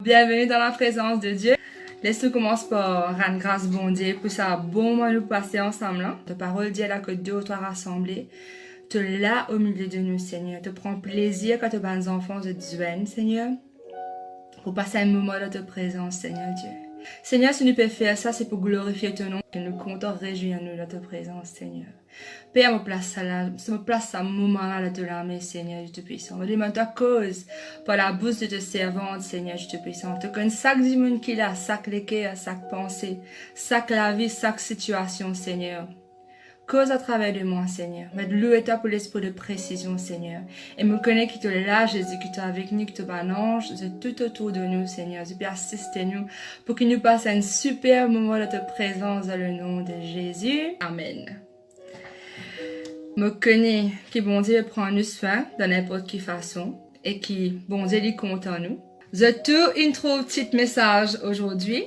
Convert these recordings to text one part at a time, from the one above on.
Bienvenue dans la présence de Dieu. Laisse-nous commencer par rendre grâce bon Dieu pour ça bon moment nous passer ensemble. Ta parole dit là que deux ou trois rassemblés, te là au milieu de nous, Seigneur. Te prends plaisir quand tes bonnes enfants se disent, Seigneur, pour passer un moment de ta présence, Seigneur Dieu. Seigneur, si nous pouvons faire ça, c'est pour glorifier ton nom, que nous comptons réjouir nous de ta présence, Seigneur. Père, me place à moment-là de la main, Seigneur, je te puissant. Me demande ta cause par la bouche de ta servante, Seigneur, je te puissant. Te connais chaque monde qu'il a, chaque l'équerre, chaque pensée, chaque la vie, chaque situation, Seigneur. Cause à travers de moi, Seigneur. Mais louer toi pour l'esprit de précision, Seigneur. Et me connais qui te là, Jésus, qui te avec nous, qui te banange, tout autour de nous, Seigneur. Tu peux assister nous pour qu'il nous passe un super moment de ta présence dans le nom de Jésus. Amen. Me connais qui, bon Dieu, prend nous soin de n'importe quelle façon et qui, bon Dieu, lui compte en nous. Je te intro petit message aujourd'hui.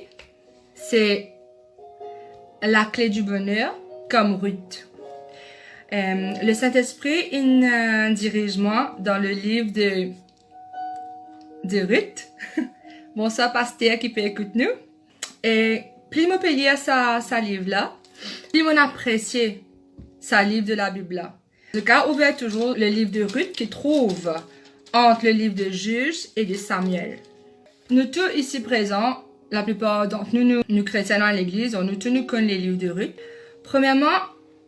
C'est la clé du bonheur. Comme Ruth. Le Saint-Esprit dirige moi dans le livre de Ruth. Bonsoir, pasteur qui peut écouter nous. Et plus je peux lire sa livre-là, plus je apprécie sa livre de la Bible-là. Je garde ouvert toujours le livre de Ruth qui trouve entre le livre de Juges et de Samuel. Nous tous ici présents, la plupart d'entre nous chrétiens dans l'église, nous tous nous connaissons les livres de Ruth. Premièrement,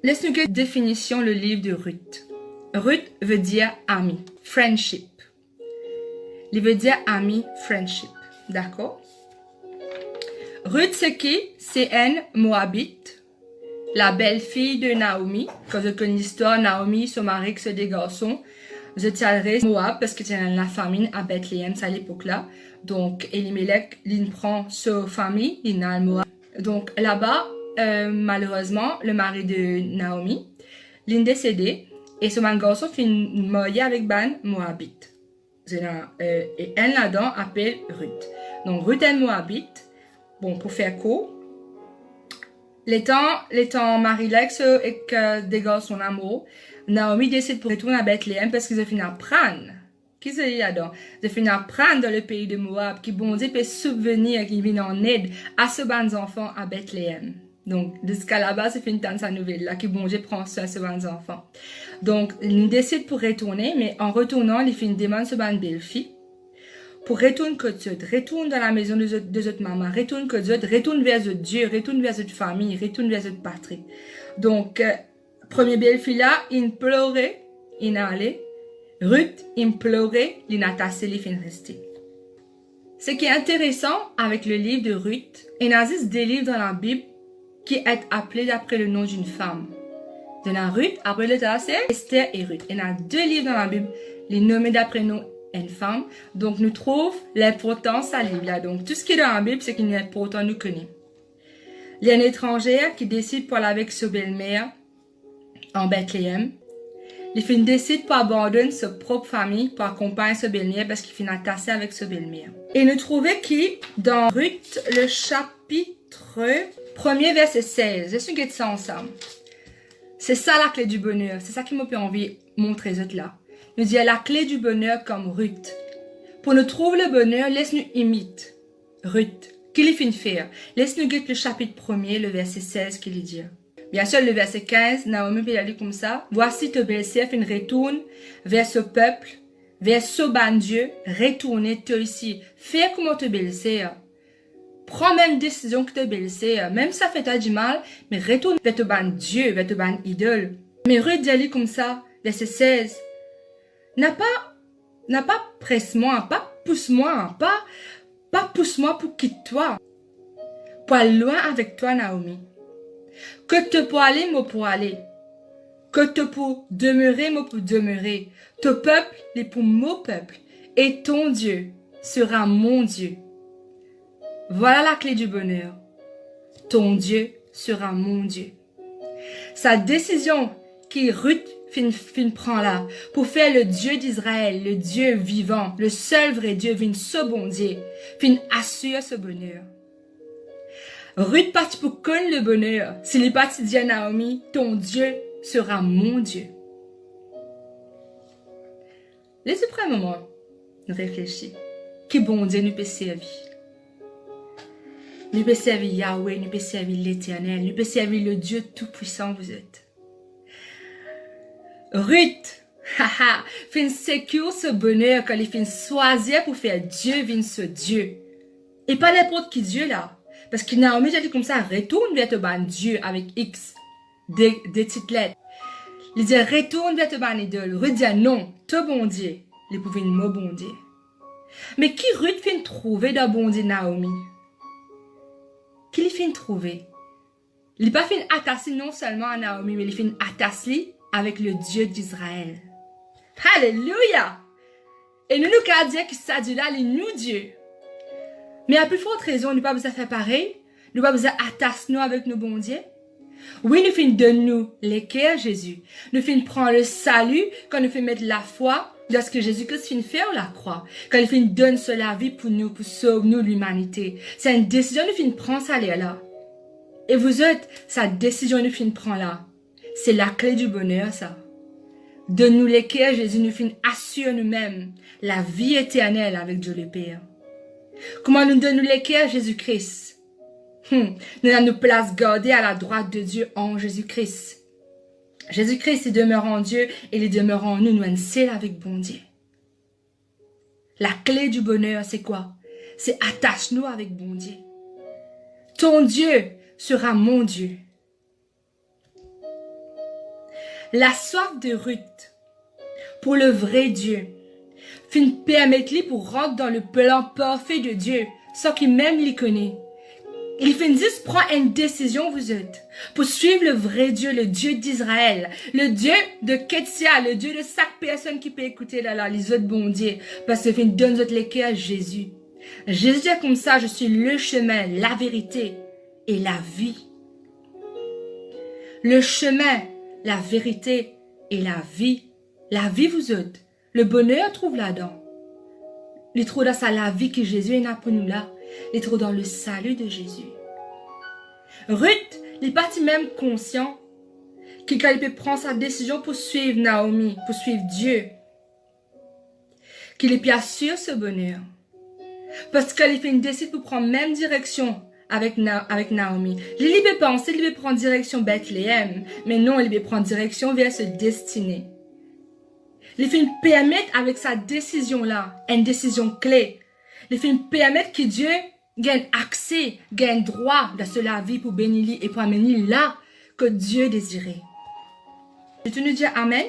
laisse-nous que définition le livre de Ruth. Ruth veut dire ami, friendship. Il veut dire ami, friendship. D'accord? Ruth, c'est qui? C'est une Moabite, la belle-fille de Naomi. Quand je connais l'histoire, Naomi, son mari, c'est des garçons. Je tiendrai Moab parce que c'est la famine à Bethléem, c'est à l'époque-là. Donc, Elimelech, il prend sa famille, il a Moab. Donc, là-bas, malheureusement, le mari de Naomi, il est décédé et ce garçon finit marié avec ban Moabite. Et elle là-dedans appelle Ruth. Donc Ruth est Moabite. Bon, pour faire court, les temps Marie-Lex et que des garçons amoureux, Naomi décide pour retourner à Bethléem parce qu'ils ont fini à prendre. Qui se dit là-dedans? Ils ont fini à prendre dans le pays de Moab, qui bon Dieu peut subvenir, qui vient en aide à ce bons enfants à Bethléem. Donc, jusqu'à là-bas, c'est fini dans sa nouvelle, là, qui bon Dieu prend soin de ce bons enfants. Donc, il décide pour retourner, mais en retournant, il fait une demande ce bonne belle-fille. Pour retourner que Dieu, retourne dans la maison de votre maman, retourne que Dieu, retourne vers votre Dieu, retourne vers votre famille, retourne vers votre patrie. Donc, première belle-fille là, il pleurait, il allait. Ruth, il pleurait, il a tassé, il fin resté. Ce qui est intéressant avec le livre de Ruth, il y a juste des livres dans la Bible qui est appelé d'après le nom d'une femme. Il y en a Ruth, après le tas, c'est Esther et Ruth. Il y en a deux livres dans la Bible, les nommés d'après nous une femme. Donc, nous trouvons l'importance à livre là. Donc, tout ce qui est dans la Bible, c'est qu'il est important nous connaître. Il y a une étrangère qui décide pour aller avec sa belle-mère en Bethléem. Il décide pour abandonner sa propre famille pour accompagner sa belle-mère parce qu'il finit attaché avec sa belle-mère. Et nous trouvons qui, dans Ruth, le chapitre 1er verset 16. Laissons nous ça ensemble. C'est ça la clé du bonheur. C'est ça qui m'a fait envie de montrer ça là. Nous dit la clé du bonheur comme Ruth. Pour nous trouver le bonheur, laisse-nous imiter Ruth. Qu'il finit faire. Laisse-nous guetter le chapitre 1er, le verset 16 qu'il dit. Bien sûr, le verset 15, Naomi peut aller comme ça. Voici te belle-sœur, fin retourne vers ce peuple, vers ce ban Dieu, retourne-toi ici. Fais comme te belle-sœur. Prends même décision que te belle-sœur. Même si ça fait toi du mal, mais retourne vers te ban Dieu, vers te ban idole. Mais Ruth dit comme ça, verset 16. N'a pas presse-moi, pas pousse-moi, pas pousse-moi pour quitter toi. Pour aller loin avec toi, Naomi. Que te pour aller, moi pour aller. Que te pour demeurer, moi pour demeurer. Ton peuple est pour mon peuple. Et ton Dieu sera mon Dieu. Voilà la clé du bonheur. Ton Dieu sera mon Dieu. Sa décision qui Ruth prend là, pour faire le Dieu d'Israël, le Dieu vivant, le seul vrai Dieu, ce bon Dieu, assure ce bonheur. Ruth partit pour connaître le bonheur. S'il est parti dire à Naomi, ton Dieu sera mon Dieu. Laissez prendre un moment, réfléchir. qui bon Dieu nous peut servir. Nous peut servir Yahweh, nous peut servir l'Éternel, nous peut servir le Dieu Tout-Puissant vous êtes. Ruth, fin secure ce bonheur quand il fin choisir pour faire Dieu vient ce Dieu. Et pas n'importe qui Dieu là. Parce que Naomi a dit comme ça, retourne vers ton ban Dieu avec X, des petites lettres. Il dit retourne vers ton ban idole. Ruth dit non, ton bon Dieu. Il pouvait une mot bon Dieu. Mais qui Ruth fin trouver dans bon Dieu Naomi? Qui lui fin trouver? Il pas fin attaché non seulement à Naomi, mais il fin attaché avec le Dieu d'Israël. Alléluia! Et nous qu'à dire que ça Dieu là, il nous Dieu. Mais à plus forte raison, nous pas besoin de faire pareil. Nous pas besoin d'attacher nous avec nos bons dieux. Oui, nous finissons de nous l'équerre Jésus. Nous finissons prendre le salut quand nous finissons mettre la foi dans ce que Jésus-Christ finit faire la croix. Quand il finit donne la vie pour nous, pour sauver nous l'humanité. C'est une décision nous finissons prendre ça là. Et vous êtes, sa décision nous finissons prendre là. C'est la clé du bonheur ça. De nous l'équerre Jésus nous finissons assurer nous-mêmes la vie éternelle avec Dieu le Père. Comment nous donnons l'équerre Jésus-Christ? Nous avons nos places gardées à la droite de Dieu en Jésus-Christ. Jésus-Christ, il demeure en Dieu et il demeure en nous. Nous sommes scellés avec bon Dieu. La clé du bonheur, c'est quoi? C'est attache-nous avec bon Dieu. Ton Dieu sera mon Dieu. La soif de Ruth pour le vrai Dieu fin permettre-lui pour rentrer dans le plan parfait de Dieu, sans qu'il même l'y connaît. Il fin juste prendre une décision, vous êtes, pour suivre le vrai Dieu, le Dieu d'Israël, le Dieu de Ketsia, le Dieu de chaque personne qui peut écouter là, les autres bons dieux, parce que fin donne notre l'équerre à Jésus. Jésus dit comme ça, je suis le chemin, la vérité et la vie. Le chemin, la vérité et la vie. La vie, vous êtes. Le bonheur trouve là-dedans. Il trouve dans ça la vie que Jésus est pour nous là. Il trouve dans le salut de Jésus. Ruth, il est parti même conscient qu'il peut prendre sa décision pour suivre Naomi, pour suivre Dieu. Qu'il est bien sûr ce bonheur. Parce qu'il fait une décision pour prendre même direction avec Naomi. Il peut penser, il peut prendre direction Bethléem, mais non, il peut prendre direction vers ce destinée. Il fait permettre avec sa décision-là, une décision clé. Il fait permettre que Dieu gagne accès, gagne droit de cela vie pour bénir et pour amener là que Dieu désirait. Et tu nous dis Amen?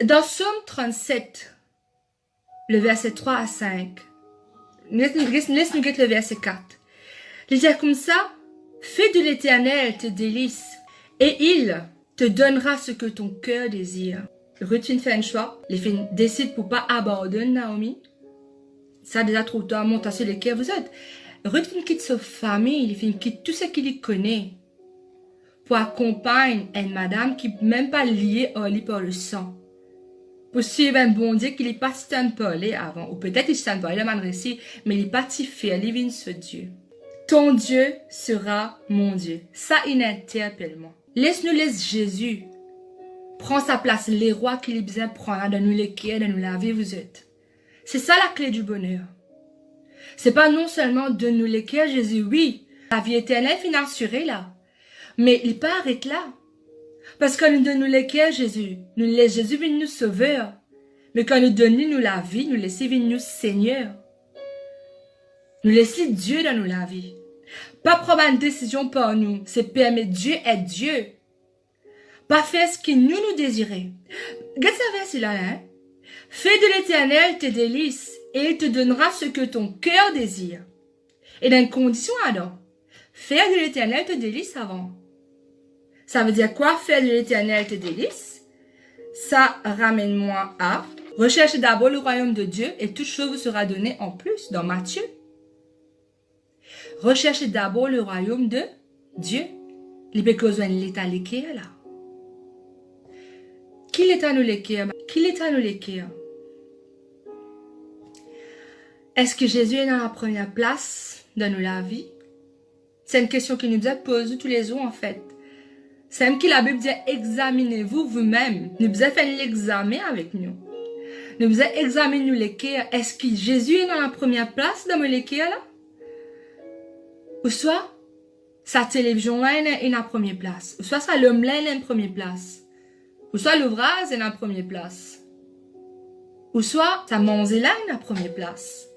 Dans Psaume 37, le verset 3 à 5, laisse-nous lire le verset 4. Il dit comme ça, fais de l'Éternel tes délices, et il te donnera ce que ton cœur désire. Ruth fait un choix, il décide pour pas abandonner Naomi. Ça déjà trop tard, monte sur les cœurs, vous êtes. Ruth quitte sa famille, il quitte tout ce qu'il connaît pour accompagner une madame qui n'est même pas liée au lit par le sang. Pour suivre un bon Dieu qu'il n'est pas si parlé avant, ou peut-être il s'en parlé mal réussi, mais il n'est pas si fier, il vient ce Dieu. Ton Dieu sera mon Dieu. Ça, il interpelle-moi. Laisse-nous laisser Jésus. Prends sa place, les rois qu'il a besoin de prendre, de nous l'équerre, de nous laver, vous êtes. C'est ça la clé du bonheur. C'est pas non seulement de nous l'équerre, Jésus, oui, la vie éternelle finit assurée là. Mais il pas arrête là. Parce que nous donne nous l'équerre, Jésus, nous laisse Jésus venir nous sauveur. Mais quand nous donne nous la vie, nous laisse venir nous Seigneur. Nous laissons Dieu dans nous la vie. Pas prendre une décision par nous, c'est permettre Dieu être Dieu. Pas faire ce que nous désirons. Regarde ça verset là, hein? Fais de l'Éternel tes délices, et il te donnera ce que ton cœur désire. Et dans une condition alors, faire de l'Éternel tes délices avant. Ça veut dire quoi, faire de l'Éternel tes délices? Ça ramène-moi à rechercher d'abord le royaume de Dieu, et toute chose vous sera donnée en plus, dans Matthieu. Recherchez d'abord le royaume de Dieu. Il peut causer l'état l'équerre là. Qui l'état nous l'équerre? Qui l'état nous l'équerre? Est-ce que Jésus est dans la première place dans la vie? C'est une question qui nous a posée tous les jours en fait. C'est même que la Bible dit, examinez-vous vous-même. Nous vous avez fait l'examen avec nous. Nous vous avez examiné nous les cœurs. Est-ce que Jésus est dans la première place dans les cœurs là? Ou soit, sa télévision là est dans la première place. Ou soit, sa l'homme là est dans la première place. Ou soit, l'ouvrage est dans la première place. Ou soit, sa manger là est dans la première place.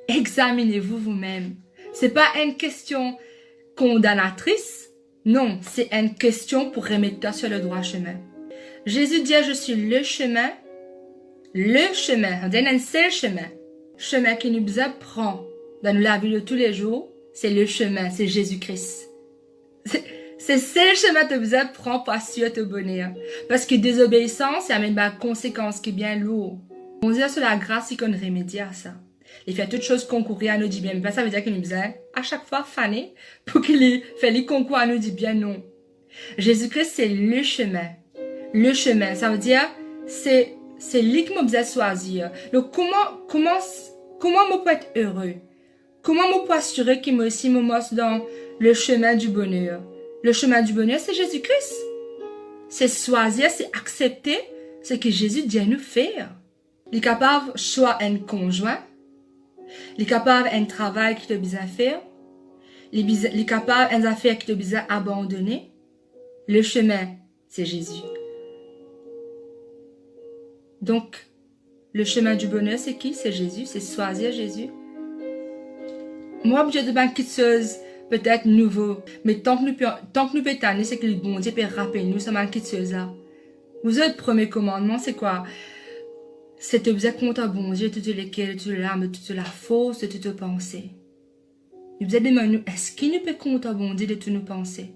Examinez-vous vous-même. C'est pas une question condamnatrice. Non, c'est une question pour remettre toi sur le droit chemin. Jésus dit, je suis le chemin, on dit un seul chemin. Chemin qui nous apprend dans la vie de tous les jours, c'est le chemin, c'est Jésus-Christ. C'est le chemin que vous apprend pour assurer ton bonheur. Parce que désobéissance, il y a même des conséquences qui sont bien lourdes. On dit sur la grâce, il qu'on remédie à ça. Il fait toutes choses concourir à nous dire bien. Mais ça veut dire qu'il nous a à chaque fois fané pour qu'il fait les concours à nous dire bien non. Jésus-Christ, c'est le chemin. Le chemin, ça veut dire, c'est lui qui m'a besoin de choisir. Donc, comment je peux être heureux? Comment je peux assurer qu'il m'a aussi me montre dans le chemin du bonheur? Le chemin du bonheur, c'est Jésus-Christ. C'est choisir, c'est accepter ce que Jésus dit à nous faire. Il est capable de choisir un conjoint. Il est capable d'un travail qui te besoin faire. Il est capable d'une affaire qui te besoin abandonner. Le chemin, c'est Jésus. Donc, le chemin du bonheur, c'est qui? C'est Jésus, c'est choisir Jésus. Moi, je dis quelque chose peut-être nouveau, mais tant que nous pétons, c'est que le bon Dieu peut rappeler nous, ça m'a quelque chose là. Vous avez le premier commandement, c'est quoi? C'est de vous compte à bon Dieu, toutes les cœurs, toute l'âme, toute la force, de toute pensée. Vous avez demandé, est-ce qu'il nous peut compter à bon Dieu de toutes nos pensées?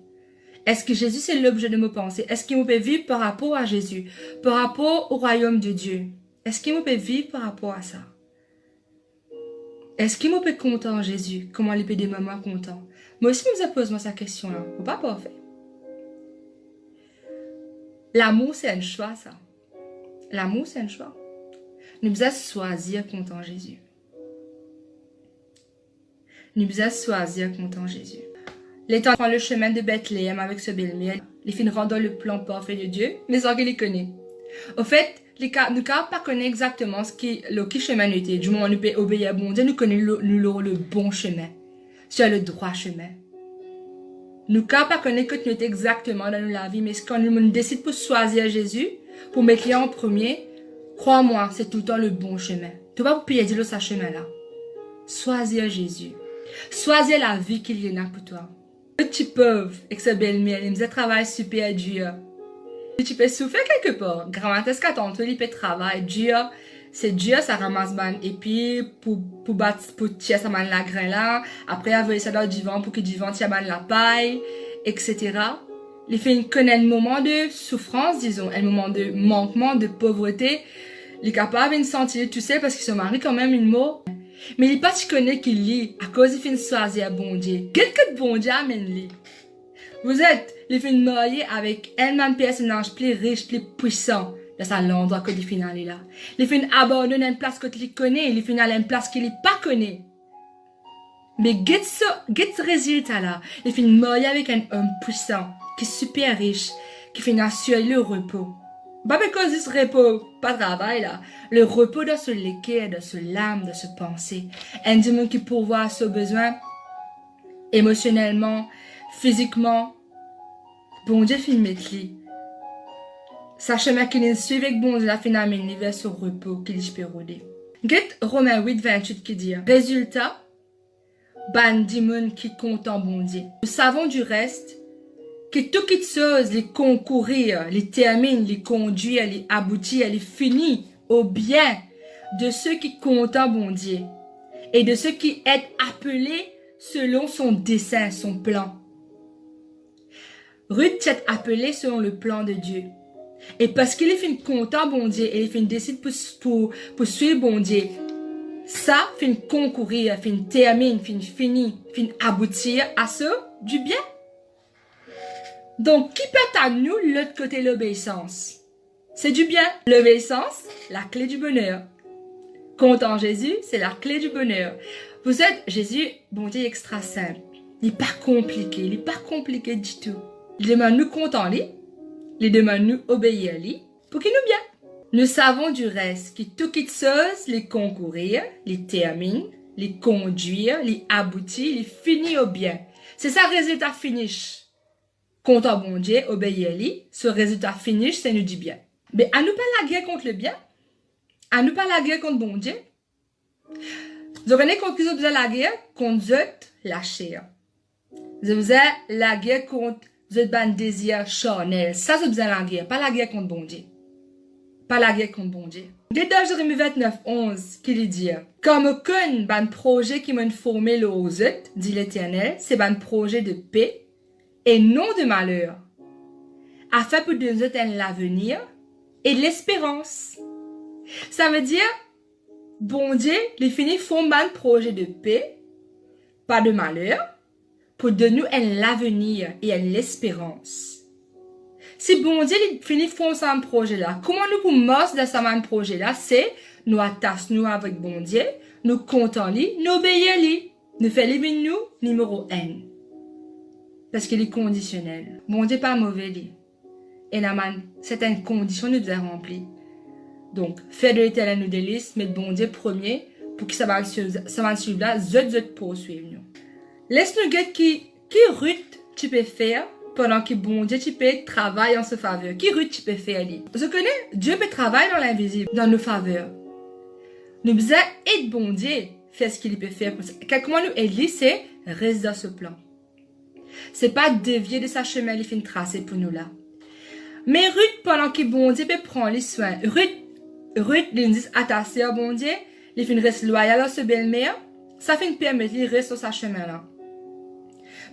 Est-ce que Jésus c'est l'objet de nos pensées? Est-ce qu'il nous peut vivre par rapport à Jésus? Par rapport au royaume de Dieu? Est-ce qu'il nous peut vivre par rapport à ça? Est-ce qu'il nous peut compter en Jésus? Comment il peut des moments contents? Moi aussi, je me pose cette question-là. Ou pas parfait. L'amour, c'est un choix, ça. L'amour, c'est un choix. Nous devons choisir content Jésus. Nous devons choisir content Jésus. L'État prend le chemin de Bethléem avec ce belle-mère. Les filles rendent le plan parfait de Dieu, mais sans qu'il les connaît. Au fait, nous ne pouvons pas connaître exactement le chemin était. Du moment où nous pouvons obéir à bon Dieu, nous connaissons le bon chemin. C'est le droit chemin. Nous ne pouvons pas connaître que nous sommes exactement dans la vie, mais quand nous décidons pour choisir Jésus, pour mettre lui en premier, crois-moi, c'est tout le temps le bon chemin. Tu vas pas payer dire ce chemin-là. Choisir Jésus. Choisir la vie qu'il y en a pour toi. Tu peux, avec ce belle-mère, il me travail super dur. Tu peux souffrir quelque part. Grand-mère, ce qu'attends, tu peux travailler dur. C'est dur, ça ramasse ban. Et puis, pour tirer ça ban la grain là. Après, avoir ça dans le divan pour que le divan tire ban la paille, etc. Il fait connaît un moment de souffrance, disons, un moment de manquement, de pauvreté. Il est capable de sentir, tu sais, parce que son mari quand même une mot. Mais il n'est pas tu connais qu'il lit à cause il fait une soirée à bon Dieu. Quelqu'un de bon Dieu amène lui. Vous êtes les filles mariées avec un même personnage plus riche, plus puissant dans sa l'endroit que les finales là. Les filles abandonnent une place que tu connais, les finales une place qu'il n'est pas connaît. Mais get ce résultat là. Les filles mariées avec un homme puissant, qui est super riche, qui fait assurer le repos. Pas parce que ce repos, pas de travail là. Le repos dans ce léquer, dans ce l'âme, dans ce pensée. Un démon qui pourvoit à ses besoins émotionnellement, physiquement. Bon Dieu fait mettre lui. Sachez qu'il suit avec bon Dieu la fin d'amener vers ce repos qu'il peut rôder. Get Romains 8, 28 qui dit résultat, ban démon qui compte en bon Dieu. Nous savons du reste que tout qui chose, les concourir, les termine, les conduire, les aboutir, les finir au bien de ceux qui comptent en bon Dieu et de ceux qui sont appelés selon son dessein, son plan. Ruth est appelée selon le plan de Dieu. Et parce qu'il est fait content bon Dieu et il fait décide pour suivre bon Dieu, ça fait concourir, fait termine, fait finir, fait aboutir à ce du bien. Donc, qui peut à nous l'autre côté de l'obéissance? C'est du bien. L'obéissance, la clé du bonheur. Compte en Jésus, c'est la clé du bonheur. Vous êtes, Jésus, bon Dieu, extra simple. Il n'est pas compliqué. Il n'est pas compliqué du tout. Il demande nous compter lui, il demande nous obéir lui, pour qu'il nous bien. Nous savons du reste que tout qui chose les concourir, les termine, les conduire, les aboutir, les finir au bien. C'est ça le résultat finish. Compter bon Dieu, obéir lui, ce résultat finish, c'est nous dit bien. Mais à nous pas la guerre contre le bien, à nous pas la guerre contre bon Dieu. Vous connaissez contre qui vous faisait la guerre? Contre la chair. Vous faisait la guerre contre votre désir charnel. Ça, vous faisait la guerre, pas la guerre contre bon Dieu. Pas la guerre contre bon Dieu. Dès dans Jérémie 29, 11, qui lui dit, comme aucun ban projet qui m'a formé le aux dit l'Éternel, c'est ban projet de paix et non de malheur, afin pour nous donner l'avenir et l'espérance. Ça veut dire, bon Dieu, les finis font ban projet de paix, pas de malheur, pour donner nous l'avenir et l'espérance. Si bon Dieu finit font ça projet là, comment nous pour marcher dans ça projet là, c'est nous attacher nous avec bon Dieu, nous comptons lui, nous obéir lui, nous faire les nous numéro 1. Parce qu'il est conditionnel. Bon Dieu pas mauvais lui. Et là certaines conditions nous devons remplir. Donc faire de l'Éternel nous délice, mettre bon Dieu premier pour que ça va suivre là, zut poursuivre nous. Laisse-nous guetter qui Ruth tu peux faire pendant que bon Dieu tu peux travailler en sa faveur. Qui Ruth tu peux faire lui. Je connais, Dieu peut travailler dans l'invisible, dans nos faveurs. Nous besoin aider bon Dieu faire ce qu'il peut faire pour ça. Comment nous aider, c'est rester dans ce plan. C'est pas dévier de sa chemin, il fait une tracée pour nous là. Mais Ruth, pendant que bon Dieu peut prendre les soins, Ruth, il dit attaché à bon Dieu, il fait une reste loyale à sa belle-mère, ça fait une permettre de rester sur sa chemin là.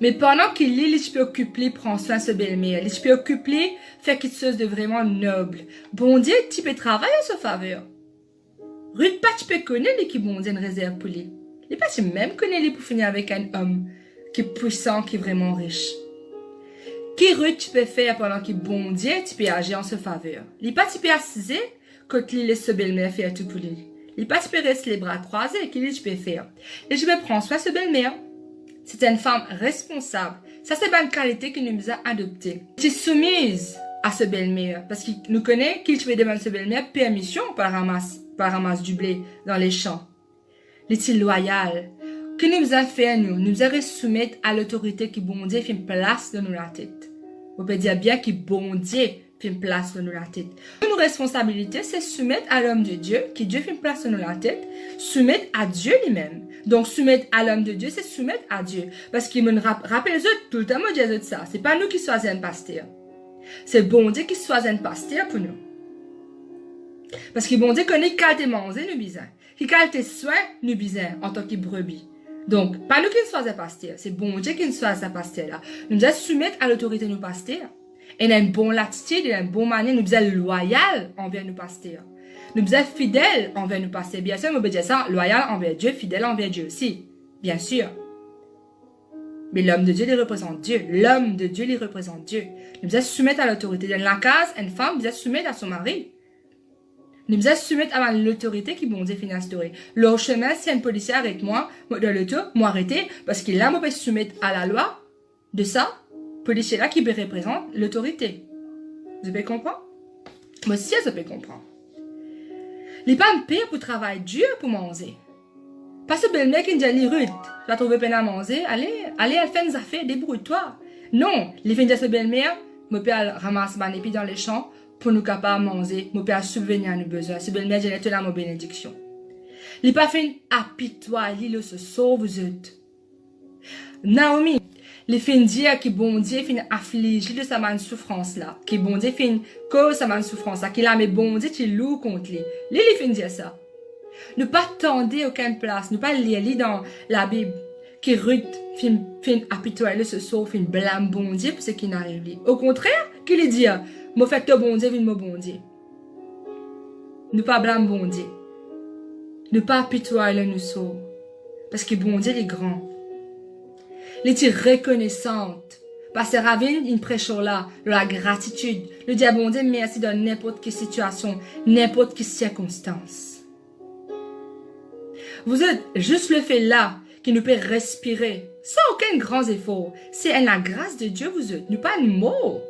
Mais pendant qu'il lit, il peut occuper, prend soin de sa belle-mère, il peut occuper, faire quelque chose de vraiment noble. Bon Dieu, tu peux travailler en sa faveur. Ruth, pas tu peux connaître qui bon Dieu une réserve pour lui. Il pas tu même connaître pour finir avec un homme qui est puissant, qui est vraiment riche. Qui Ruth tu peux faire pendant que bon Dieu, tu peux agir en sa faveur. Il pas tu peux assiser quand il laisse sa belle-mère faire tout pour lui. Il pas tu peux rester les bras croisés, qu'il tu peux faire. Et je vais prendre soin de sa belle-mère. C'est une femme responsable. Ça, c'est pas une qualité que nous avons adoptée. Tu es soumise à sa belle-mère. Parce qu'il nous connaît, qu'il tu veux demander à sa belle-mère permission pour ramasser du blé dans les champs. Les loyal. Que nous avons fait, nous avons soumettre à l'autorité qui bon Dieu fait une place dans la tête. On peut dire bien que bon Dieu fait une place dans la tête. Nos responsabilités, c'est soumettre à l'homme de Dieu, qui Dieu fait une place dans la tête, soumettre à Dieu lui-même. Donc, soumettre à l'homme de Dieu, c'est soumettre à Dieu. Parce qu'il me rappelle tout le temps, moi, je dis ça. C'est pas nous qui choisissons un pasteur. C'est bon Dieu qui choisit un pasteur pour nous. Parce que bon Dieu connaît qualité manger, nous besoin. Qui qualité soin, nous besoin, en tant que brebis. Donc, pas nous qui choisissons un pasteur. C'est bon Dieu qui nous choisit un pasteur là. Nous devons soumettre à l'autorité de nos pasteurs. Et nous avons une bonne latitude, et une bonne manière, nous devons loyal envers nos pasteurs. Nous devons être fidèles envers nos pasteurs. Bien sûr, nous devons dire ça, loyal envers Dieu, fidèle envers Dieu aussi. Bien sûr. Mais l'homme de Dieu, il représente Dieu. L'homme de Dieu, il représente Dieu. Nous devons soumettre à l'autorité. Dans la case, une femme doit soumettre à son mari. Nous devons soumettre à l'autorité qui bon Dieu finit instaurer. Le chemin, si un policier arrête moi, dans le tour, moi arrêter, parce qu'il a peut soumettre à la loi de ça, policier là qui représente l'autorité. Vous pouvez comprendre? Moi aussi, je peux comprendre. Les pas me payer pour travailler dur pour manger. Pas ce bel mec qui dit allez Ruth, tu vas trouver peine à manger, allez, elle fait des affaires, débrouille-toi. Non, les fins de ce belle-mère, mon père ramasse ban épi dans les champs pour nous capables de manger, mon père subvenir à nos besoins. Ce belle-mère, j'ai là ma bénédiction. Les pas fait apitoie, l'île se sauve vous êtes. Naomi, les fins dire que bon Dieu fin affligé de sa manne souffrance là, que bon Dieu fin cause sa manne souffrance là, qu'il a mais bon Dieu qui loue contre lui. Les fin dire ça. Ne pas tendre aucune place, ne pas lire dans la Bible que Ruth fin apitoyer se sauve, fin blâme bon Dieu pour ce qui n'arrive lui. Au contraire, qu'il dit, moi fait toi bon Dieu, vin moi bon Dieu. Ne pas blâme bon Dieu. Ne pas apitoyer nous sauve. Parce que bon Dieu est grand. Les est reconnaissante. Parce que Ravine, il prêche là, la gratitude. Le dire bon Dieu merci dans n'importe quelle situation, n'importe quelle circonstance. Vous êtes juste le fait là qui nous peut respirer sans aucun grand effort. C'est la grâce de Dieu vous êtes, nous pas de mots.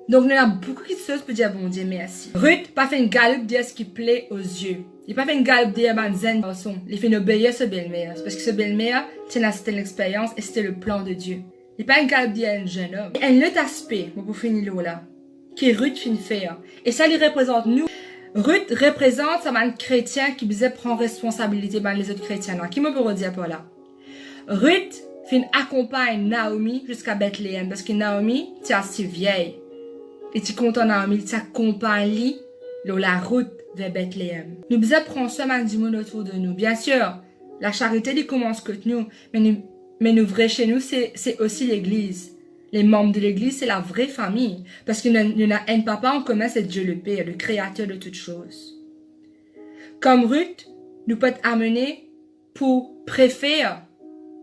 Donc, nous avons beaucoup de choses pour dire bon Dieu merci. Ruth pas fait une galop dire ce qui plaît aux yeux. Il pas fait une galop dire ben zen garçon. Il fait obéir ce belle-mère. Parce que ce belle-mère, c'était l'expérience et c'était le plan de Dieu. Il pas une galop dire un jeune homme. Et un autre aspect, pour finir là, qui Ruth fin faire. Et ça lui représente nous. Ruth représente ça un chrétien qui faisait prendre responsabilité ben les autres chrétiens. Là. Qui me peut redire par là? Ruth fin accompagne Naomi jusqu'à Bethléem. Parce que Naomi, tu es assez vieille. Et tu comptes en Naomi, tu accompagnes la route vers Bethléem. Nous devons prendre soin du monde autour de nous. Bien sûr, la charité elle commence que nous, mais nous vrai chez nous, c'est aussi l'église. Les membres de l'église, c'est la vraie famille. Parce que nous avons un papa en commun, c'est Dieu le Père, le créateur de toutes choses. Comme Ruth, nous peut être amener pour préférer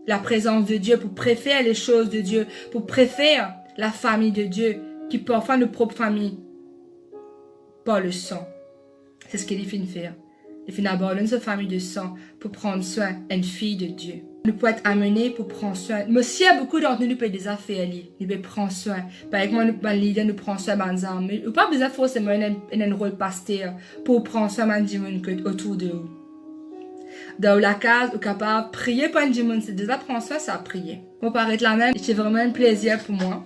la présence de Dieu, pour préférer les choses de Dieu, pour préférer la famille de Dieu, qui parfois nos propres familles, par le sang. C'est ce qu'il finit faire. Il finit abandonner sa famille de sang pour prendre soin d'une fille de Dieu. Nous pouvons être amenés pour prendre soin. Mais s'il y a beaucoup d'entre nous, nous pouvons des affaires, nous pouvons prendre soin. Par exemple, nous prenons soin des amis. Nous ne pouvons pas besoin forcément un rôle pasteur pour prendre soin du monde autour de nous. Dans la case, ou capable de prier pour du monde, c'est déjà prendre soin, ça prier. Pour paraître la même, c'est vraiment un plaisir pour moi.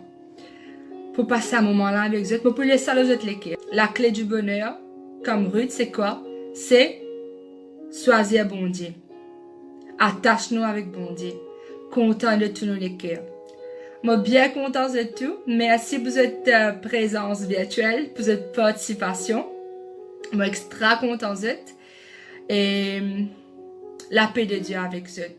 Pour passer un moment-là avec eux, pour laisser les autres l'équerre. La clé du bonheur, comme Ruth, c'est quoi? C'est choisir bon Dieu. Attache-nous avec bon Dieu. Content de tous nos l'équerre. Moi, bien content de tout. Merci pour votre présence virtuelle, pour votre participation. Moi, extra content de et la paix de Dieu avec eux.